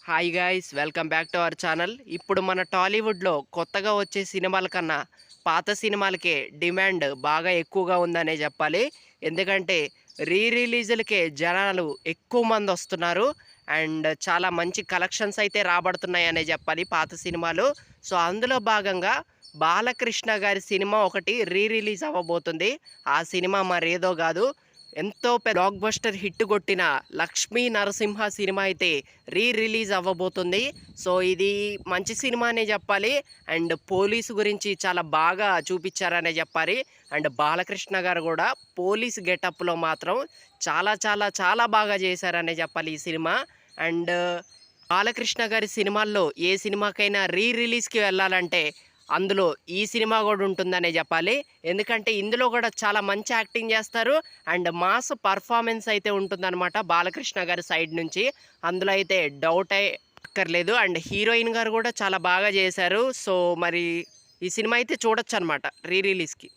Hi guys, welcome back to our channel. ఇప్పుడు మన టాలీవుడ్లో కొత్తగా వచ్చే సినిమాల కన్నా పాత సినిమాలకే డిమాండ్ బాగా ఎక్కువగా ఉందనే చెప్పాలి. ఎందుకంటే రిలీజులకే జనాలు ఎక్కువ మంది వస్తున్నారు. అండ్ చాలా మంచి కలెక్షన్స్ అయితే రాబడుతున్నాయనే చెప్పాలి పాత సినిమాలు. సో అందులో భాగంగా బాలకృష్ణ గారి సినిమా ఒకటి రిలీజ్ అవ్వబోతుంది. ఆ సినిమా మరేదో కాదు, ఎంతో బ్లాక్ బస్టర్ హిట్ కొట్టిన లక్ష్మీ నరసింహ సినిమా అయితే రిలీజ్ అవ్వబోతుంది. సో ఇది మంచి సినిమా అనే చెప్పాలి. అండ్ పోలీసు గురించి చాలా బాగా చూపించారనే చెప్పాలి. అండ్ బాలకృష్ణ గారు కూడా పోలీస్ గెటప్లో మాత్రం చాలా చాలా చాలా బాగా చేశారనే చెప్పాలి ఈ సినిమా. అండ్ బాలకృష్ణ గారి సినిమాల్లో ఏ సినిమాకైనా రిలీజ్కి వెళ్ళాలంటే అందులో ఈ సినిమా కూడా ఉంటుందనే చెప్పాలి. ఎందుకంటే ఇందులో కూడా చాలా మంచి యాక్టింగ్ చేస్తారు. అండ్ మాస్ పర్ఫార్మెన్స్ అయితే ఉంటుందన్నమాట బాలకృష్ణ గారి సైడ్ నుంచి. అందులో అయితే డౌట్ అక్కర్లేదు. అండ్ హీరోయిన్ గారు కూడా చాలా బాగా చేశారు. సో మరి ఈ సినిమా అయితే చూడొచ్చు అనమాట రిలీజ్కి.